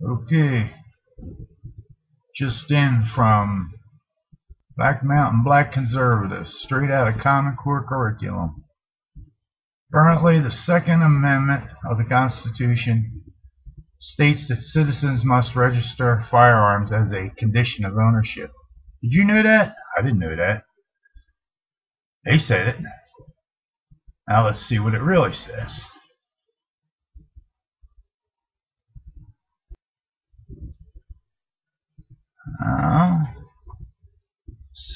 Okay, just in from Black Mountain Black Conservatives, straight out of Common Core curriculum. Currently, the Second Amendment of the Constitution states that citizens must register firearms as a condition of ownership. Did you know that? I didn't know that. They said it. Now let's see what it really says.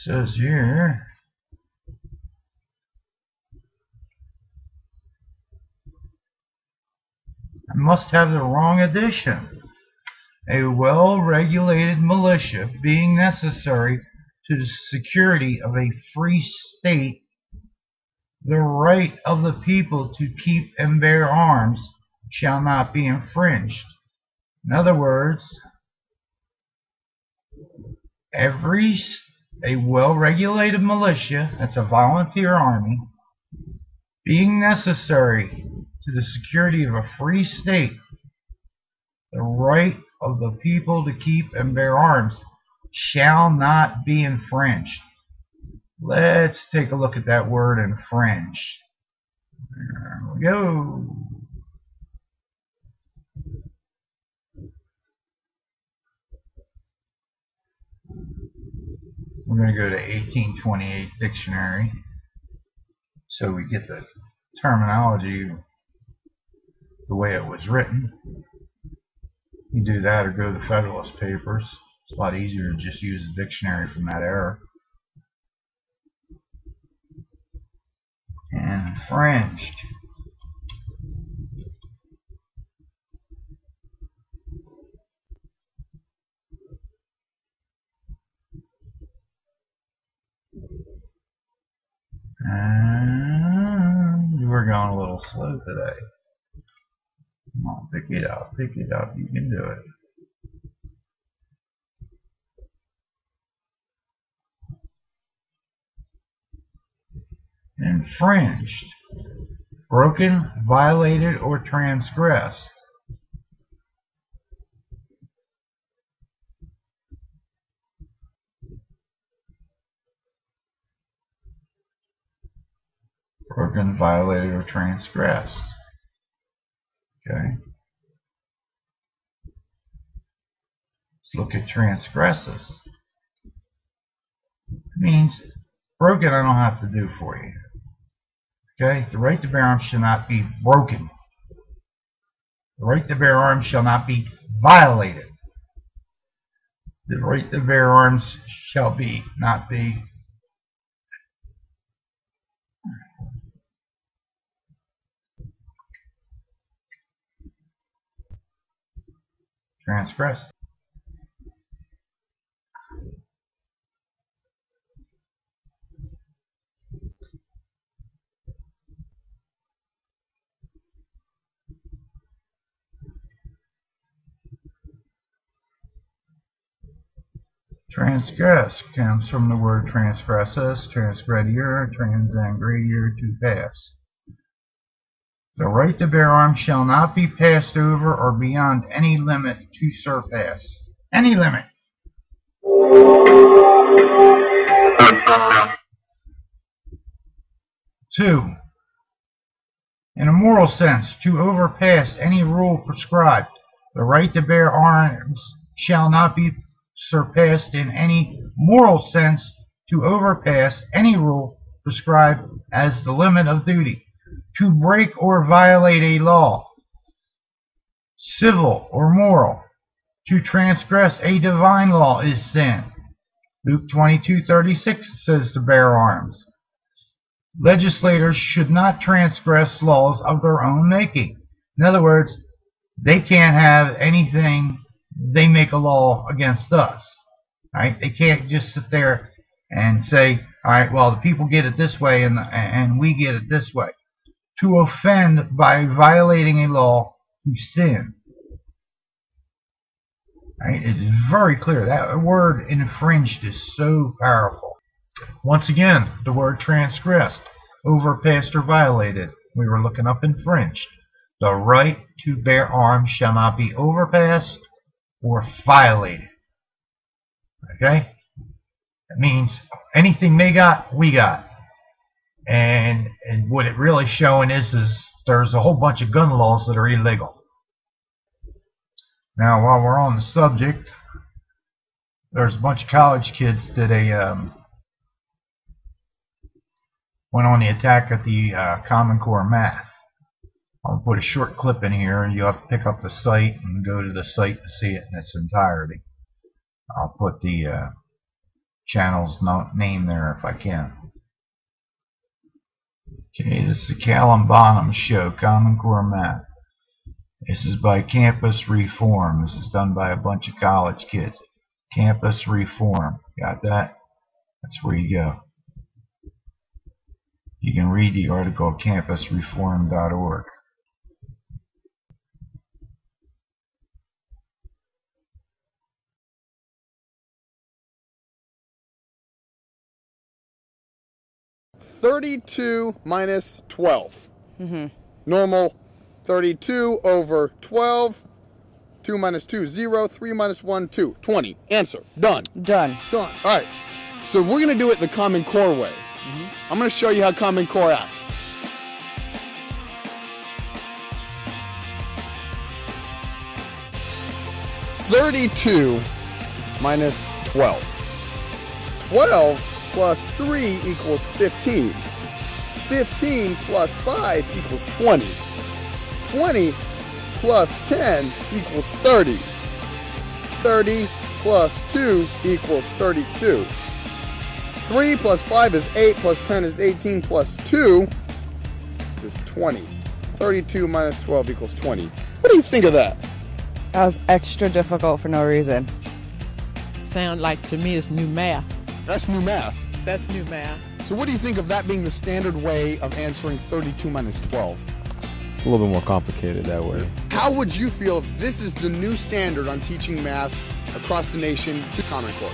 Says here, I must have the wrong edition. A well-regulated militia being necessary to the security of a free state, the right of the people to keep and bear arms shall not be infringed. In other words, a well-regulated militia, that's a volunteer army, being necessary to the security of a free state, the right of the people to keep and bear arms shall not be infringed. Let's take a look at that word infringe. There we go. We're going to go to 1828 dictionary so we get the terminology the way it was written. You do that or go to the Federalist Papers. It's a lot easier to just use the dictionary from that era. Infringed. And we're going a little slow today. Come on, pick it up, you can do it. Infringed, broken, violated, or transgressed. Broken, violated, or transgressed. Okay. Let's look at transgresses. It means broken I don't have to do for you. Okay? The right to bear arms shall not be broken. The right to bear arms shall not be violated. The right to bear arms shall not be transgressed. Transgress comes from the word transgressus, transgredier, transgredier, to pass. The right to bear arms shall not be passed over or beyond any limit to surpass. Any limit. 2. In a moral sense, to overpass any rule prescribed. The right to bear arms shall not be surpassed in any moral sense, to overpass any rule prescribed as the limit of duty. To break or violate a law, civil or moral. To transgress a divine law is sin. Luke 22:36 says to bear arms. Legislators should not transgress laws of their own making. In other words, they can't have anything, they make a law against us. Right? They can't just sit there and say, all right, well, the people get it this way and we get it this way. To offend by violating a law, to sin. Right? It is very clear. That word infringed is so powerful. Once again, the word transgressed, overpassed or violated. We were looking up infringed. The right to bear arms shall not be overpassed or violated. Okay? That means anything they got, we got. And what it really showing is there's a whole bunch of gun laws that are illegal. Now, while we're on the subject, there's a bunch of college kids that went on the attack at the Common Core math. I'll put a short clip in here, and you'll have to pick up the site and go to the site to see it in its entirety. I'll put the channel's name there if I can. Okay, this is the Cal and Binhom show, Common Core math. This is by Campus Reform. This is done by a bunch of college kids. Campus Reform. Got that? That's where you go. You can read the article at campusreform.org. (32 minus 12). Normal 32 over 12. 2 minus 2, 0. 3 minus 1, 2. 20. Answer. Done. Done. Done. All right. So we're going to do it the Common Core way. I'm going to show you how Common Core acts. (32 minus 12). 12 plus 3 equals 15. 15 plus 5 equals 20. 20 plus 10 equals 30. 30 plus 2 equals 32. 3 plus 5 is 8, plus 10 is 18, plus 2 is 20. 32 minus 12 equals 20. What do you think of that? That was extra difficult for no reason. Sound like to me it's new math. That's new math. That's new math. So what do you think of that being the standard way of answering 32 minus 12? It's a little bit more complicated that way. How would you feel if this is the new standard on teaching math across the nation to Common Core?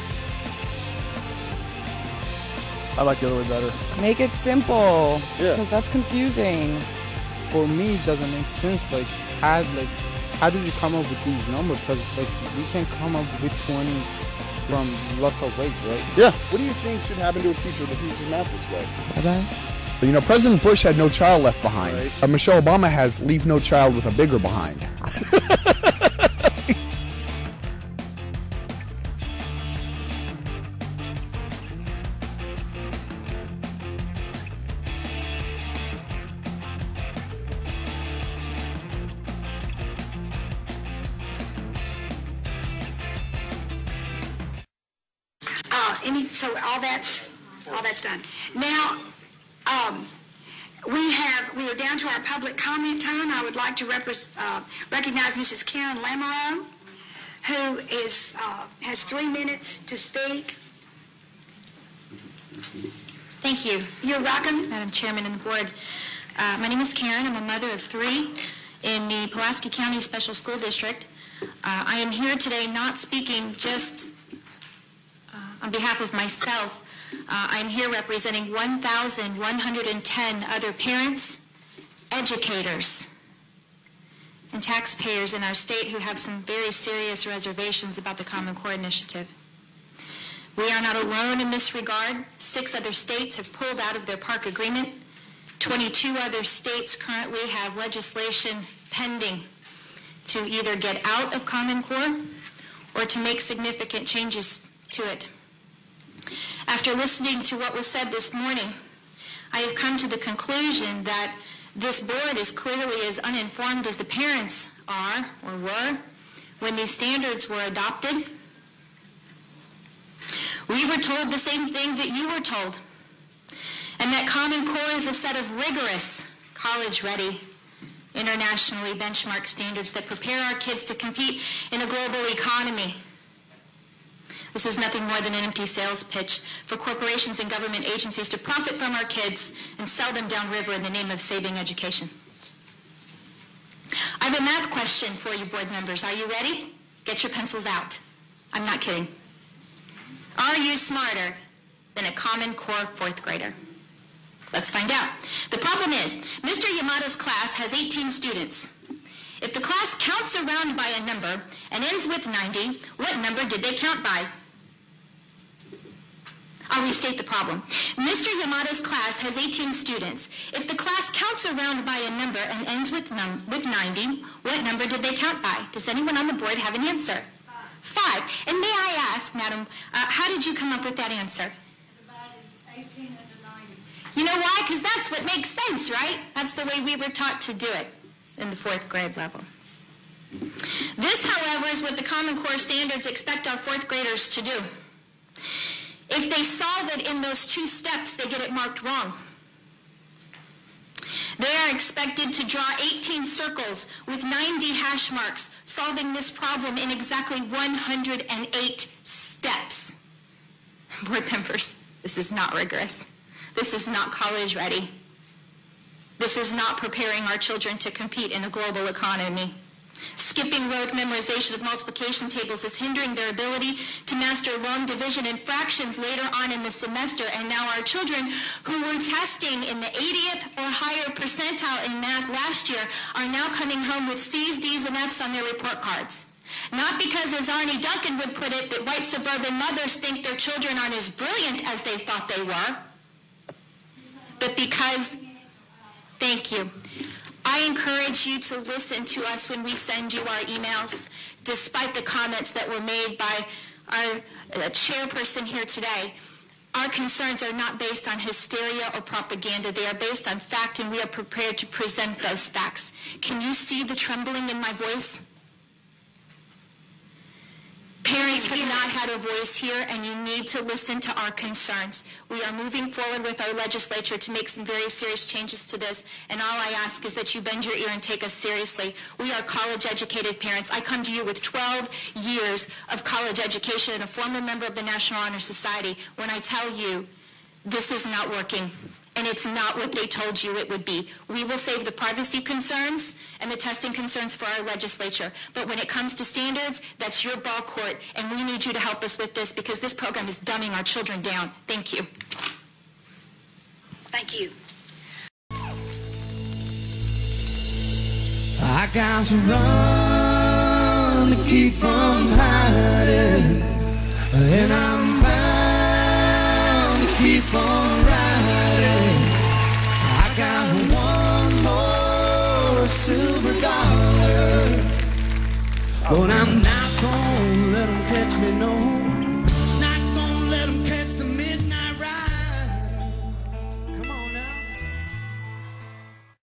I like the other way better. Make it simple. Yeah. Because that's confusing. For me, it doesn't make sense. How did you come up with these numbers? Because we can't come up with 20 from lots of ways, right? Yeah. What do you think should happen to a teacher that teaches math this way? Okay. But, you know, President Bush had no child left behind. Right. Michelle Obama has leave no child with a bigger behind. So all that's done. Now, we are down to our public comment time. I would like to recognize Mrs. Karen Lamoureux, who has 3 minutes to speak. Thank you. You're welcome. Madam Chairman and the board. My name is Karen. I'm a mother of 3 in the Pulaski County Special School District. I am here today not speaking just on behalf of myself. I'm here representing 1,110 other parents, educators, and taxpayers in our state who have some very serious reservations about the Common Core initiative. We are not alone in this regard. 6 other states have pulled out of their park agreement. 22 other states currently have legislation pending to either get out of Common Core or to make significant changes to it. After listening to what was said this morning, I have come to the conclusion that this board is clearly as uninformed as the parents are or were when these standards were adopted. We were told the same thing that you were told, and that Common Core is a set of rigorous, college-ready, internationally benchmarked standards that prepare our kids to compete in a global economy. This is nothing more than an empty sales pitch for corporations and government agencies to profit from our kids and sell them downriver in the name of saving education. I have a math question for you, board members. Are you ready? Get your pencils out. I'm not kidding. Are you smarter than a Common Core 4th grader? Let's find out. The problem is, Mr. Yamada's class has 18 students. If the class counts around by a number and ends with 90, what number did they count by? I'll restate the problem. Mr. Yamada's class has 18 students. If the class counts around by a number and ends with 90, what number did they count by? Does anyone on the board have an answer? 5. And may I ask, madam, how did you come up with that answer? Divided 18 into 90. You know why? Because that's what makes sense, right? That's the way we were taught to do it in the 4th grade level. This, however, is what the Common Core standards expect our 4th graders to do. If they solve it in those 2 steps, they get it marked wrong. They are expected to draw 18 circles with 90 hash marks, solving this problem in exactly 108 steps. Board members, this is not rigorous. This is not college ready. This is not preparing our children to compete in a global economy. Skipping rote memorization of multiplication tables is hindering their ability to master long division and fractions later on in the semester. And now our children who were testing in the 80th or higher percentile in math last year are now coming home with C's, D's, and F's on their report cards. Not because, as Arnie Duncan would put it, that white suburban mothers think their children aren't as brilliant as they thought they were, but because, thank you, I encourage you to listen to us when we send you our emails, despite the comments that were made by our chairperson here today. Our concerns are not based on hysteria or propaganda. They are based on fact, and we are prepared to present those facts. Can you see the trembling in my voice? Parents have not had a voice here, and you need to listen to our concerns. We are moving forward with our legislature to make some very serious changes to this, and all I ask is that you bend your ear and take us seriously. We are college-educated parents. I come to you with 12 years of college education and a former member of the National Honor Society when I tell you this is not working, and it's not what they told you it would be. We will save the privacy concerns and the testing concerns for our legislature. But when it comes to standards, that's your ball court, and we need you to help us with this because this program is dumbing our children down. Thank you. Thank you. I got to run to keep from hiding, and I'm bound to keep on riding. I got one more silver dollar, but I'm not gonna let them catch me no